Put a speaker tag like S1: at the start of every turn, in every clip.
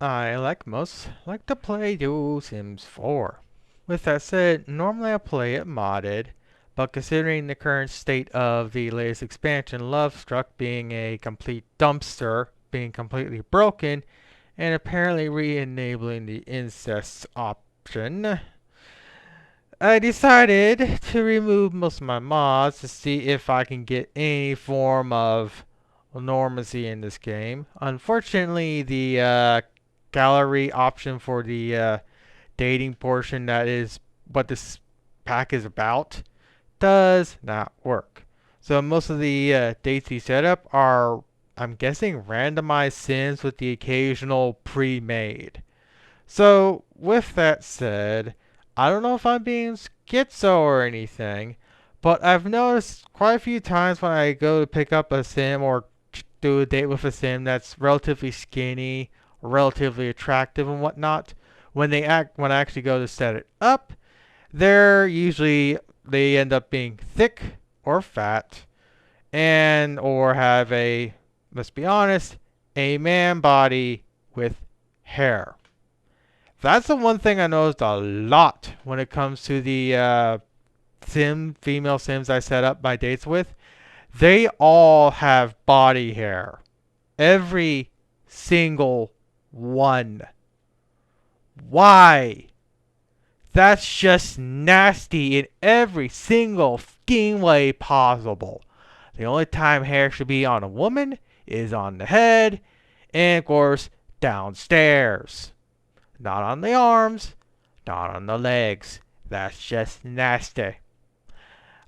S1: I, like most, like to play Dual Sims 4. With that said, normally I play it modded, but considering the current state of the latest expansion, Lovestruck being a complete dumpster, being completely broken, and apparently re-enabling the incest option, I decided to remove most of my mods to see if I can get any form of normalcy in this game. Unfortunately, the gallery option for the dating portion, that is what this pack is about, does not work. So most of the dates you set up are, I'm guessing, randomized sims with the occasional pre-made. So with that said, I don't know if I'm being schizo or anything, but I've noticed quite a few times when I go to pick up a sim or do a date with a sim that's relatively skinny, relatively attractive and whatnot, when I actually go to set it up, they end up being thick or fat and or have a, let's be honest, a man body with hair. That's the one thing I noticed a lot when it comes to the female sims I set up my dates with. They all have body hair. Every single one. Why? That's just nasty in every single fucking way possible. The only time hair should be on a woman is on the head and, of course, downstairs. Not on the arms, not on the legs. That's just nasty.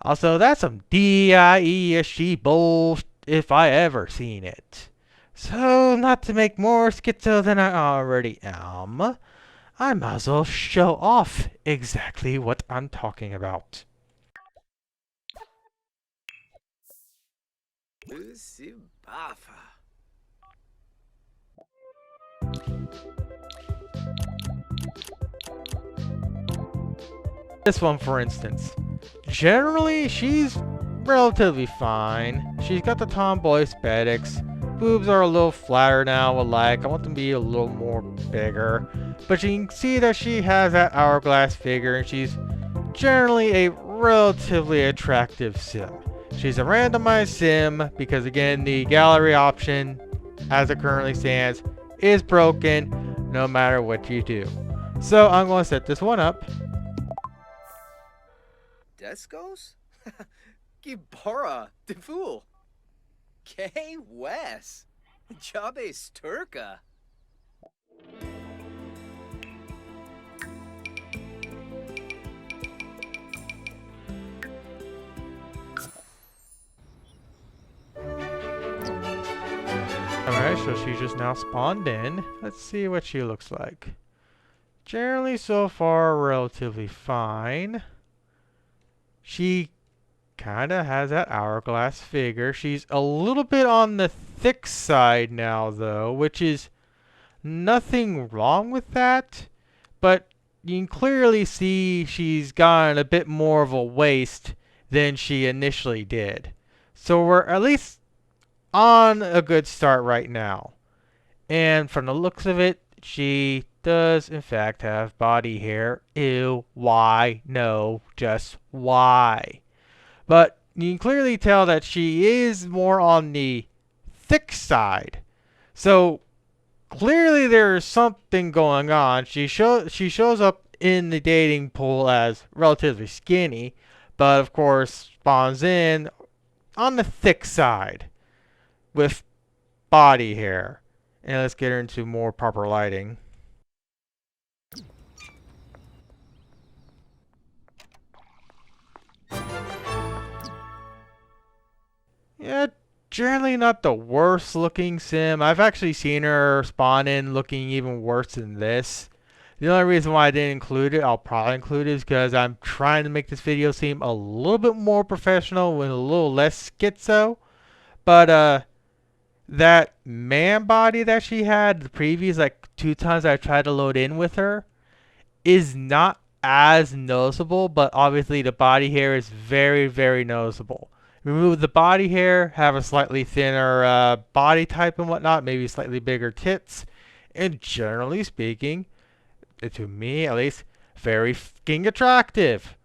S1: Also, that's some DEI ESG bull if I ever seen it. So, not to make more schizo than I already am, I might as well show off exactly what I'm talking about. This one, for instance. Generally, she's relatively fine. She's got the tomboy aesthetics. Boobs are a little flatter now, alike. I want them to be a little more bigger. But you can see that she has that hourglass figure, and she's generally a relatively attractive sim. She's a randomized sim because, again, the gallery option, as it currently stands, is broken no matter what you do. So I'm going to set this one up.
S2: Descos? Gibora, de fool. K Wes. Jabes Turca.
S1: Alright, so she just now spawned in. Let's see what she looks like. Generally, so far, relatively fine. She kinda has that hourglass figure. She's a little bit on the thick side now, though, which is nothing wrong with that. But you can clearly see she's gotten a bit more of a waist than she initially did. So we're at least on a good start right now. And from the looks of it, she does in fact have body hair. Ew, why? No, just why? But you can clearly tell that she is more on the thick side. So clearly there is something going on. She shows up in the dating pool as relatively skinny, but of course spawns in on the thick side with body hair. And let's get her into more proper lighting. Yeah, generally not the worst looking sim. I've actually seen her spawn in looking even worse than this. The only reason why I didn't include it, I'll probably include it, is because I'm trying to make this video seem a little bit more professional and a little less schizo. But that man body that she had the previous like 2 times I tried to load in with her is not as noticeable, but obviously the body hair is very, very noticeable. Remove the body hair, have a slightly thinner body type and whatnot, maybe slightly bigger tits, and generally speaking, to me at least, very fucking attractive.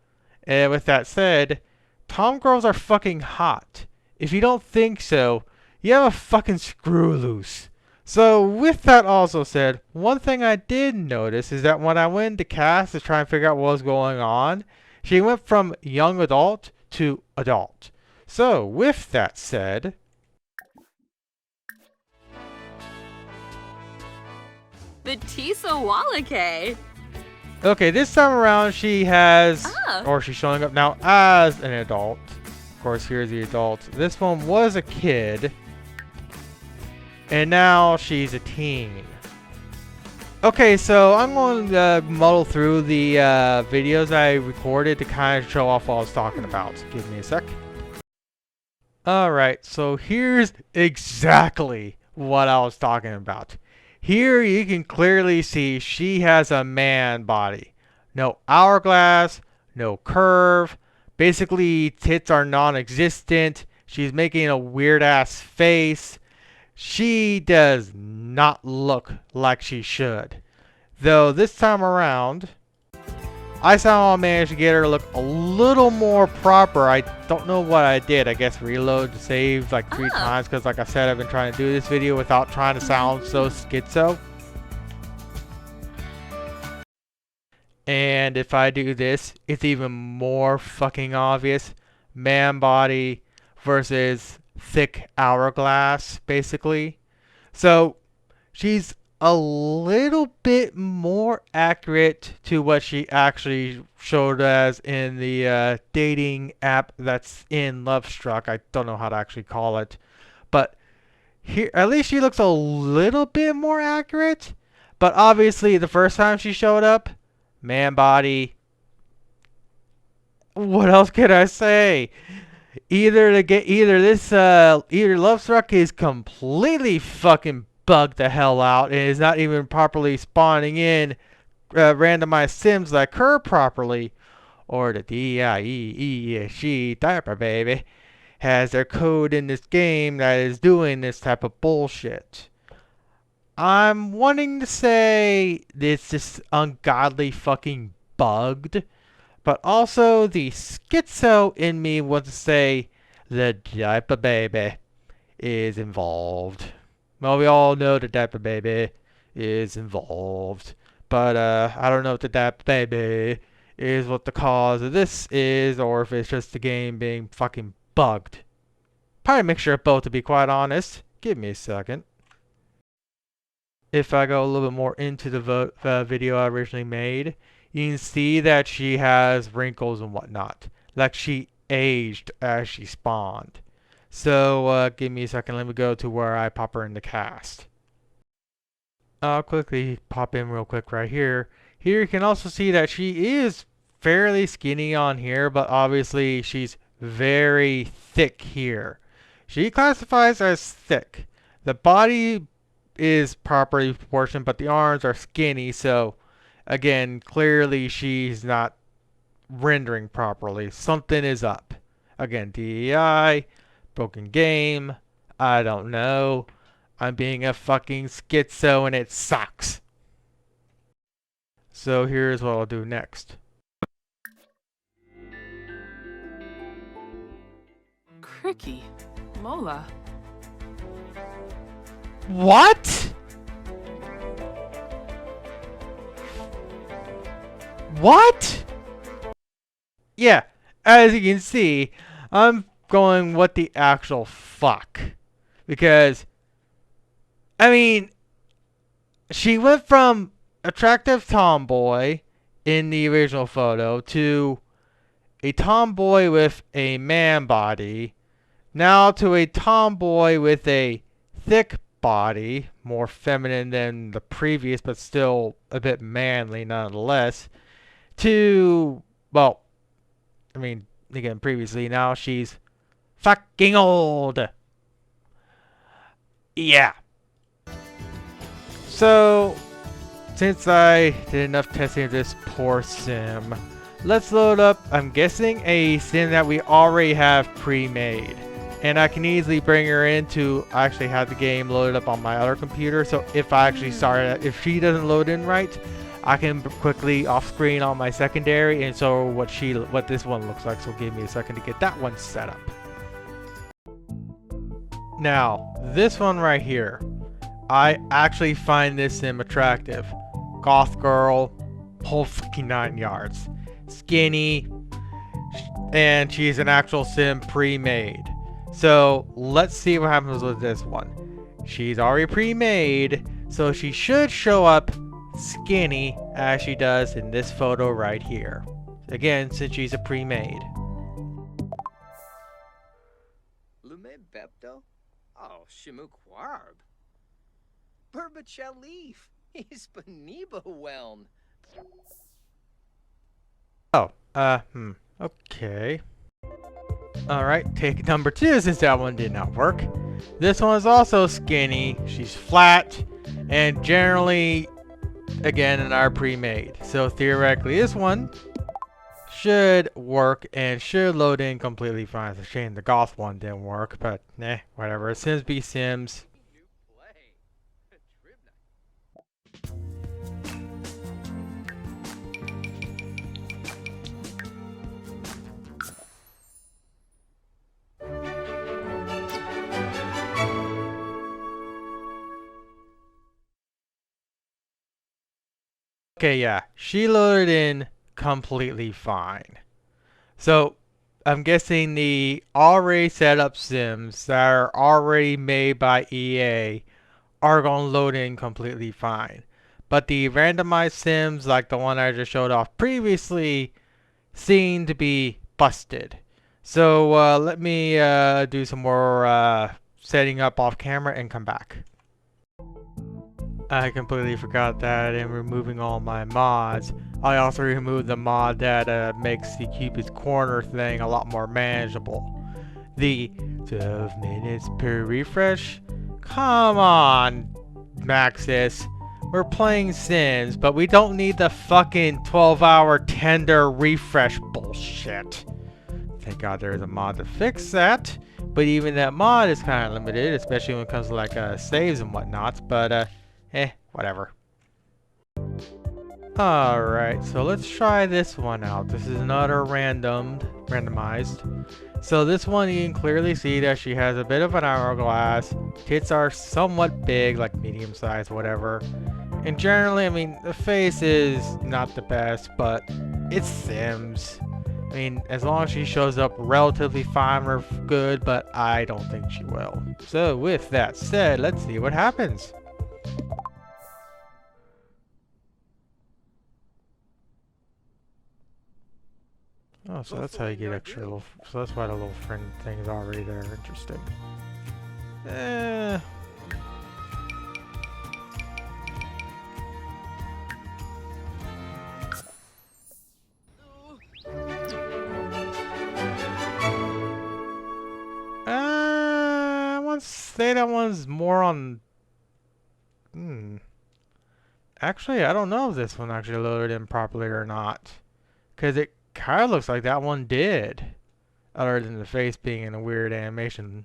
S1: And with that said, Tom girls are fucking hot. If you don't think so, you have a fucking screw loose. So with that also said, one thing I did notice is that when I went to cast to try and figure out what was going on, she went from young adult to adult. So with that said,
S3: Batisa Walake.
S1: okay, this time around she has,
S3: Oh.
S1: or she's showing up now as an adult. Of course, here's the adult. This one was a kid, and now she's a teen. Okay, so I'm going to muddle through the videos I recorded to kind of show off what I was talking about. Give me a sec. Alright, so here's exactly what I was talking about. Here you can clearly see she has a man body. No hourglass, no curve. Basically, tits are non-existent. She's making a weird ass face. She does not look like she should. Though this time around, I somehow managed to get her to look a little more proper. I don't know what I did. I guess reload to save like 3 times because like I said, I've been trying to do this video without trying to sound so schizo. And if I do this, it's even more fucking obvious. Man body versus thick hourglass, basically. So she's a little bit more accurate to what she actually showed as in the dating app that's in Lovestruck. I don't know how to actually call it. But here, at least she looks a little bit more accurate. But obviously, the first time she showed up, man body. What else can I say? Either Lovestruck is completely fucking bugged the hell out and is not even properly spawning in randomized sims like her properly, or the DEI ESG diaper baby has their code in this game that is doing this type of bullshit. I'm wanting to say it's just ungodly fucking bugged, but also the schizo in me wants to say the diaper baby is involved. Well, we all know the diaper baby is involved, but I don't know if the diaper baby is what the cause of this is, or if it's just the game being fucking bugged. Probably a mixture of both, to be quite honest. Give me a second. If I go a little bit more into the video I originally made, you can see that she has wrinkles and whatnot. Like she aged as she spawned. So give me a second. Let me go to where I pop her in the cast. I'll quickly pop in real quick right here. Here you can also see that she is fairly skinny on here, but obviously she's very thick here. She classifies as thick. The body is properly proportioned, but the arms are skinny, so again, clearly she's not rendering properly. Something is up. Again, DEI, broken game, I don't know. I'm being a fucking schizo and it sucks. So here's what I'll do next.
S3: Cricky. Mola.
S1: What? What? Yeah, as you can see, I'm going what the actual fuck. Because, I mean, she went from attractive tomboy in the original photo to a tomboy with a man body, now to a tomboy with a thick body, more feminine than the previous, but still a bit manly nonetheless, to, well, I mean, again, previously, now she's fucking old. Yeah. So, since I did enough testing of this poor sim, let's load up, I'm guessing, a sim that we already have pre-made. and I can easily bring her into. I actually have the game loaded up on my other computer, so if I actually start, if she doesn't load in right, I can quickly off screen on my secondary and so what this one looks like. So give me a second to get that one set up. Now this one right here, I actually find this sim attractive. Goth girl, whole fucking 9 yards, skinny, and she's an actual sim pre-made. So let's see what happens with this one. She's already pre-made, so she should show up skinny as she does in this photo right here. Again, since she's a pre-made.
S2: Lume Bepto? Oh, Shimuk Warb. Burba Chalif. He's Beniba Whelm.
S1: Oh, okay. Alright, take number 2 since that one did not work. This one is also skinny, she's flat, and generally, again, in our pre-made. So theoretically, this one should work and should load in completely fine. It's a shame the goth one didn't work, but whatever. Sims be Sims.
S2: New play.
S1: Okay, yeah, she loaded in completely fine. So I'm guessing the already set up sims that are already made by EA are going to load in completely fine. But the randomized sims, like the one I just showed off previously, seem to be busted. So let me do some more setting up off camera and come back. I completely forgot that in removing all my mods, I also removed the mod that makes the Cupid's Corner thing a lot more manageable. The 12 minutes per refresh? Come on, Maxis. We're playing Sims, but we don't need the fucking 12-hour tender refresh bullshit. Thank God there's a mod to fix that, but even that mod is kind of limited, especially when it comes to like saves and whatnot, but whatever. Alright, so let's try this one out. This is another randomized. So this one you can clearly see that she has a bit of an hourglass. Tits are somewhat big, like medium size, whatever. And generally, I mean, the face is not the best, but it's Sims. I mean, as long as she shows up relatively fine or good, but I don't think she will. So with that said, let's see what happens. Oh, so that's how you get extra little. So that's why the little friend thing is already there. Interesting. I want to say that one's more on. Actually, I don't know if this one actually loaded in properly or not, because it kind of looks like that one did, other than the face being in a weird animation.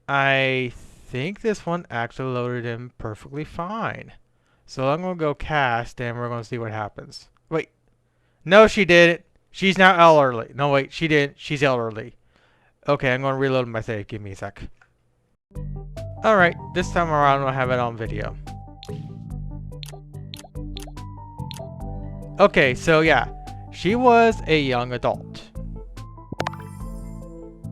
S1: I think this one actually loaded in perfectly fine. So I'm going to go cast and we're going to see what happens. Wait. No, she didn't. She's now elderly. No, wait. She didn't. She's elderly. Okay, I'm going to reload my save. Give me a sec. Alright. This time around, I'll have it on video. Okay, so yeah. She was a young adult.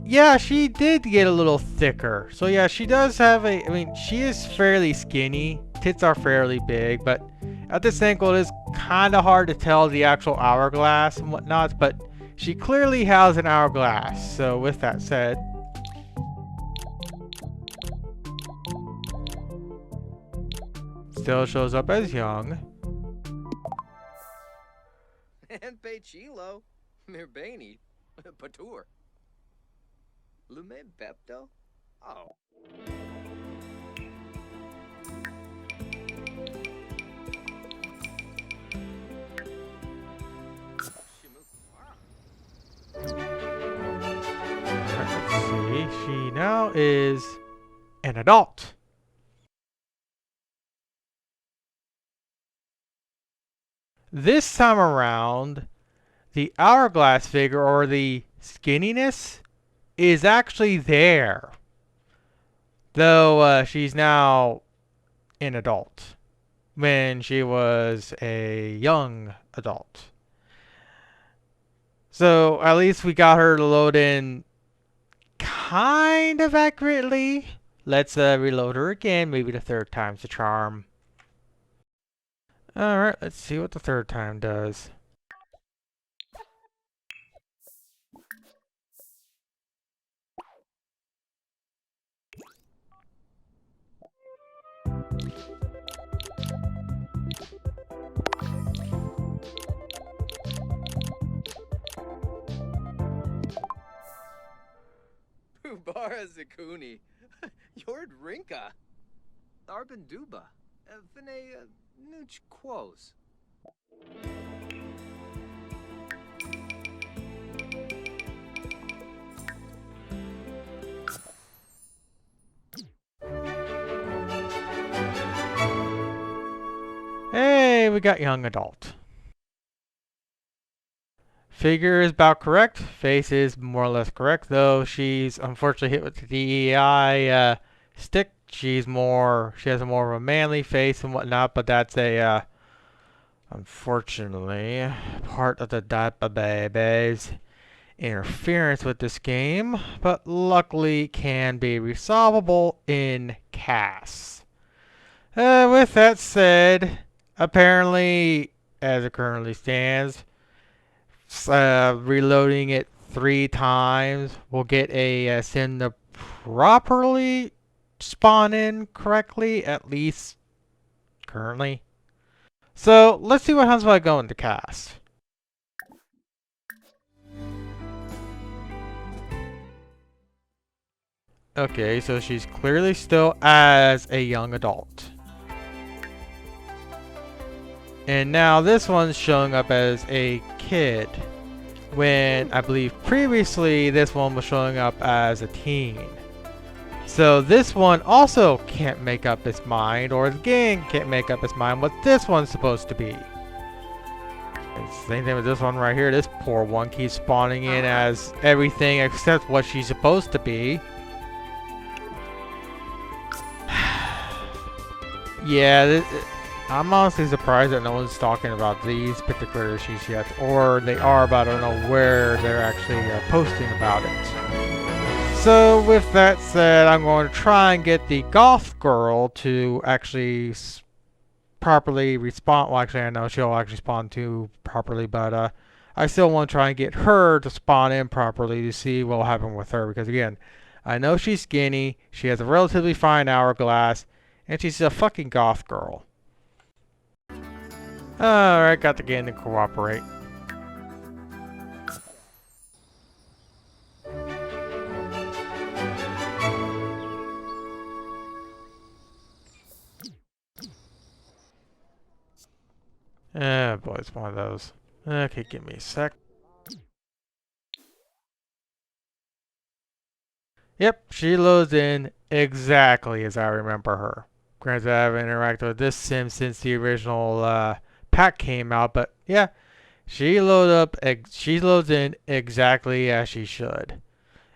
S1: Yeah, she did get a little thicker. So yeah, she does have a, I mean, she is fairly skinny. Tits are fairly big, but at this angle it is kind of hard to tell the actual hourglass and whatnot, but she clearly has an hourglass. So with that said, still shows up as young.
S2: And Pechilo. Mirbani. Patur. Lume Bepto? Oh.
S1: now is an adult. This time around, the hourglass figure, or the skinniness, is actually there. Though she's now an adult when she was a young adult. So at least we got her to load in kind of accurately. Let's reload her again. Maybe the third time's the charm. Alright, let's see what the third time does.
S2: Ubara Zakuni. Yord Rinka. Arbenduba. Vene Nuch Quos.
S1: Hey, we got young adult. Figure is about correct. Face is more or less correct, though she's unfortunately hit with the DEI stick. She has more of a manly face and whatnot, but that's a unfortunately part of the database's interference with this game, but luckily can be resolvable in CAS. With that said, apparently, as it currently stands, reloading it 3 times will get a sim to properly spawn in correctly, at least currently. So let's see what happens when I go into cast. Okay, so she's clearly still as a young adult. And now this one's showing up as a kid, when I believe previously this one was showing up as a teen. So this one also can't make up its mind, or the game can't make up its mind what this one's supposed to be. And same thing with this one right here. This poor one keeps spawning in as everything except what she's supposed to be. Yeah, I'm honestly surprised that no one's talking about these particular issues yet, or they are, but I don't know where they're actually posting about it. So with that said, I'm going to try and get the goth girl to actually properly respond. Well, actually, I know she'll actually spawn too properly, but I still want to try and get her to spawn in properly to see what will happen with her, because again, I know she's skinny, she has a relatively fine hourglass, and she's a fucking goth girl. Alright, got the game to cooperate. Boy, it's one of those. Okay, give me a sec. Yep, she loads in exactly as I remember her. Granted, I haven't interacted with this sim since the original pack came out, but yeah, she loads in exactly as she should.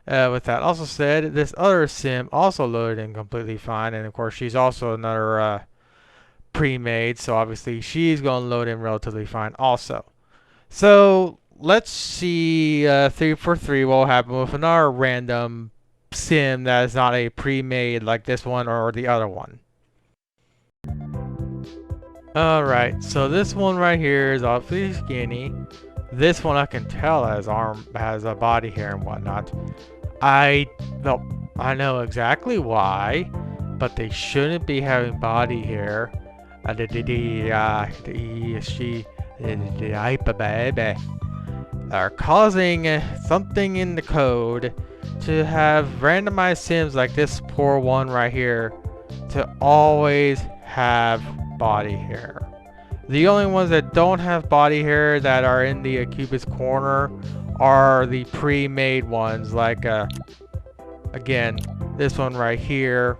S1: With that also said, this other sim also loaded in completely fine, and of course she's also another pre-made, so obviously she's going to load in relatively fine also. So let's see 3 for 3 what will happen with another random sim that is not a pre-made like this one or the other one. Alright, so this one right here is obviously skinny. This one I can tell has a body hair and whatnot. I know exactly why, but they shouldn't be having body hair. The ESG, the hyper baby, are causing something in the code to have randomized sims like this poor one right here to always have body hair. The only ones that don't have body hair that are in the Cupid's corner are the pre-made ones, like Again, this one right here.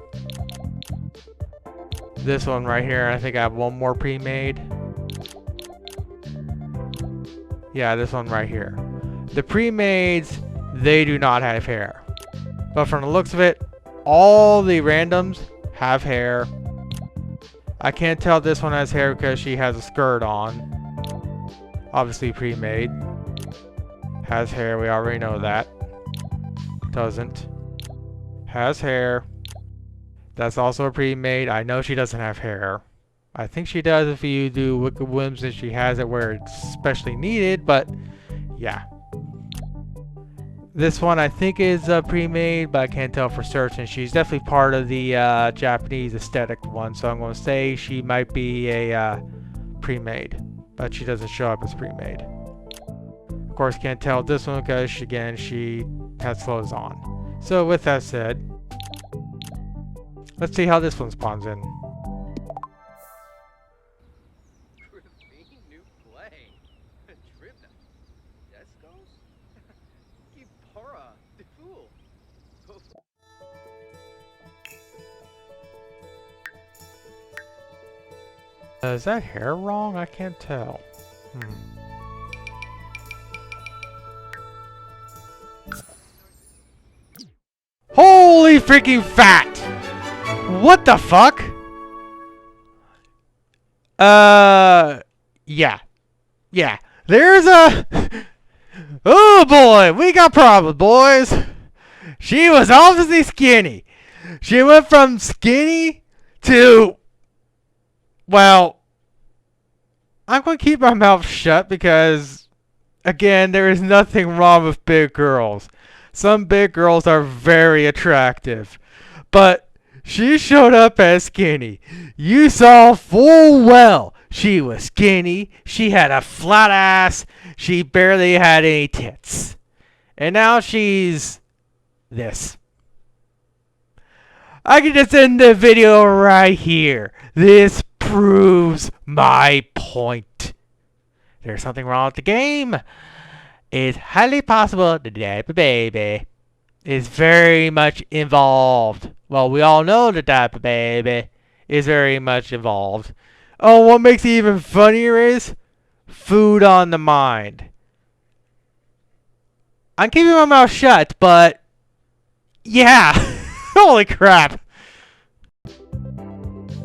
S1: This one right here. I think I have one more pre-made. Yeah, this one right here. The pre-mades, they do not have hair. But from the looks of it, all the randoms have hair. I can't tell this one has hair because she has a skirt on. Obviously pre-made. Has hair, we already know that. Doesn't. Has hair. That's also a pre-made. I know she doesn't have hair. I think she does if you do Wicked Whims and she has it where it's especially needed, but yeah. This one I think is pre-made, but I can't tell for certain. She's definitely part of the Japanese aesthetic one, so I'm going to say she might be a pre-made, but she doesn't show up as pre-made. Of course, can't tell this one because, again, she has clothes on. So with that said, let's see how this one spawns in.
S2: New play. Trivna. Descos? Kipora. De fool.
S1: Is that hair wrong? I can't tell. Holy freaking fat! What the fuck? Yeah. Yeah. There's a... Oh boy, we got problems, boys. She was obviously skinny. She went from skinny to... Well, I'm going to keep my mouth shut because, again, there is nothing wrong with big girls. Some big girls are very attractive. But she showed up as skinny. You saw full well she was skinny. She had a flat ass. She barely had any tits. And now she's this. I can just end the video right here. This proves my point. There's something wrong with the game. It's highly possible the diaper baby is very much involved. Well, we all know the diaper baby is very much involved. Oh, what makes it even funnier is food on the mind. I'm keeping my mouth shut, but yeah. Holy crap.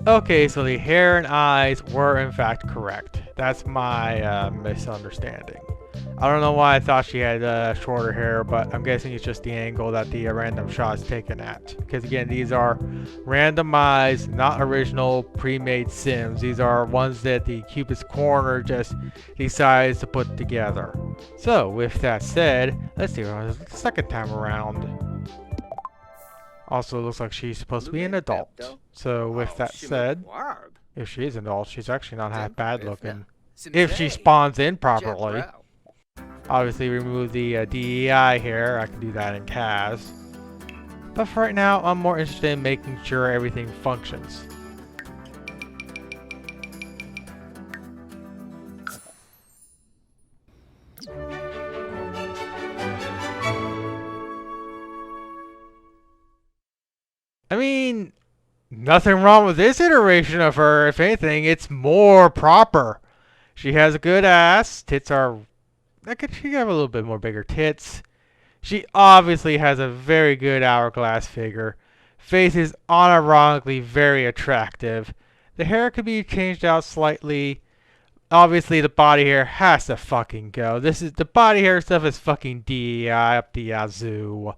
S1: Okay, so the hair and eyes were in fact correct. That's my misunderstanding. I don't know why I thought she had shorter hair, but I'm guessing it's just the angle that the random shot is taken at. Because again, these are randomized, not original pre-made sims. These are ones that the Cupid's Corner just decides to put together. So with that said, let's see the second time around. Also, it looks like she's supposed to be an adult. So with that said, if she is an adult, she's actually not half bad looking. If she spawns in properly. Obviously remove the DEI here. I can do that in CAS. But for right now, I'm more interested in making sure everything functions. I mean, nothing wrong with this iteration of her. If anything, it's more proper. She has a good ass. Tits are... She have a little bit more bigger tits. She obviously has a very good hourglass figure. Face is unironically very attractive. The hair could be changed out slightly. Obviously, the body hair has to fucking go. The body hair stuff is fucking DEI up the yazoo.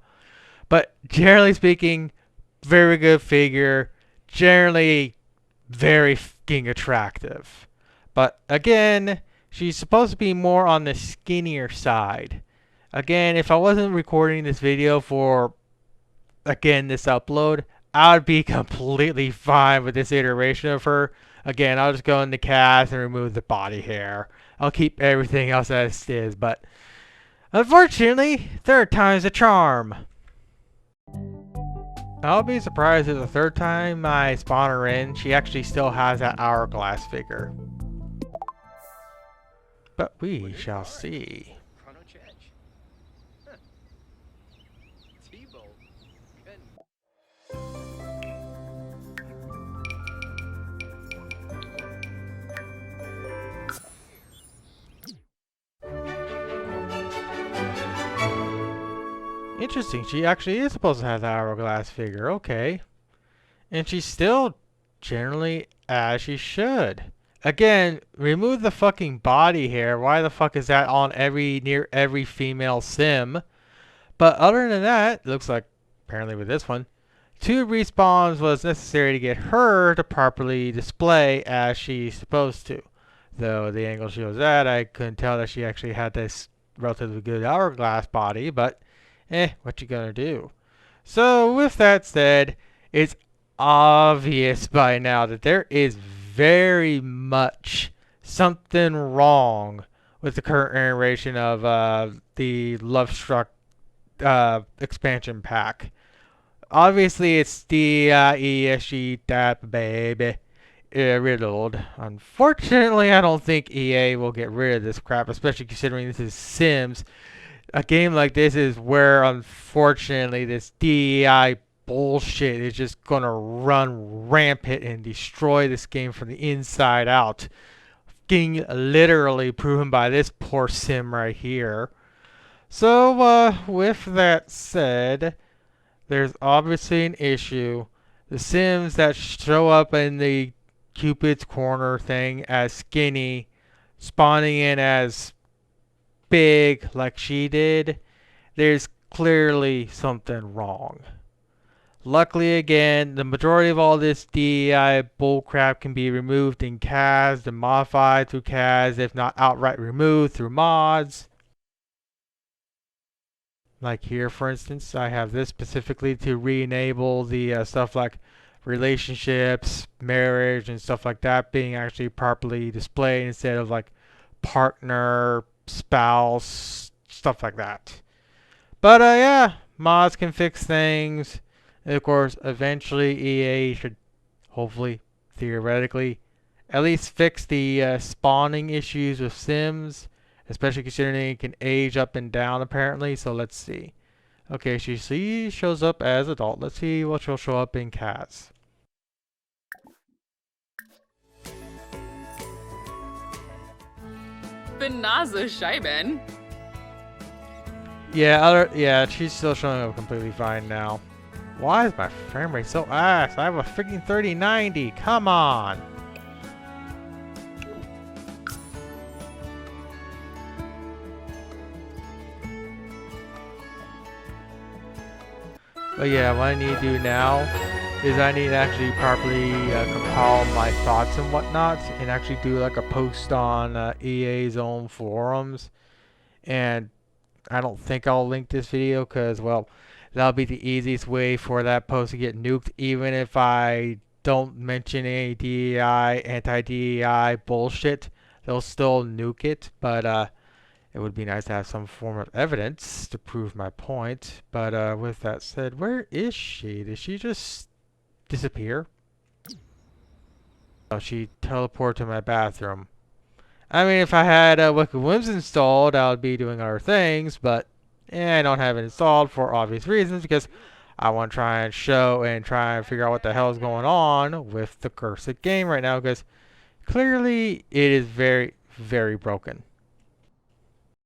S1: But generally speaking, very good figure. Generally, very fucking attractive. But again, she's supposed to be more on the skinnier side. Again, if I wasn't recording this video for, again, this upload, I would be completely fine with this iteration of her. Again, I'll just go into cast and remove the body hair. I'll keep everything else as it is, but unfortunately, third time's a charm. I'll be surprised if the third time I spawn her in, she actually still has that hourglass figure. But we shall see. Interesting. She actually is supposed to have the hourglass figure. Okay. And she's still generally as she should. Again, remove the fucking body hair. Why the fuck is that on near every female sim? But other than that, it looks like apparently with this one, 2 respawns was necessary to get her to properly display as she's supposed to. Though the angle she was at, I couldn't tell that she actually had this relatively good hourglass body, but what you gonna do? So with that said, it's obvious by now that there is very much something wrong with the current iteration of the Lovestruck expansion pack. Obviously, it's the ESG that baby riddled. Unfortunately, I don't think EA will get rid of this crap, especially considering this is Sims. A game like this is where, unfortunately, this DEI bullshit is just gonna run rampant and destroy this game from the inside out. Being literally proven by this poor sim right here. So, with that said, there's obviously an issue. The Sims that show up in the Cupid's Corner thing as skinny, spawning in as big like she did, there's clearly something wrong. Luckily, again, the majority of all this DEI bullcrap can be removed in CAS and modified through CAS, if not outright removed through mods. Like here, for instance, I have this specifically to re-enable the stuff like relationships, marriage, and stuff like that being actually properly displayed instead of like partner, spouse, stuff like that. But yeah, mods can fix things. And of course, eventually EA should hopefully, theoretically, at least fix the spawning issues with Sims. Especially considering it can age up and down apparently. So let's see. Okay, she shows up as adult. Let's see what she'll show up in CAS.
S3: Benaza Scheiben.
S1: Yeah, she's still showing up completely fine now. Why is my frame rate so ass? I have a freaking 3090. Come on. But yeah, what I need to do now is I need to actually properly compile my thoughts and whatnot and actually do like a post on EA's own forums. And I don't think I'll link this video because, well, that'll be the easiest way for that post to get nuked, even if I don't mention any DEI, anti-DEI bullshit. They'll still nuke it, but it would be nice to have some form of evidence to prove my point. But with that said, where is she? Did she just disappear? Oh, she teleported to my bathroom. I mean, if I had Wicked Whims installed, I would be doing other things, but I don't have it installed for obvious reasons because I want to try and show and try and figure out what the hell is going on with the cursed game right now because clearly it is very, very broken.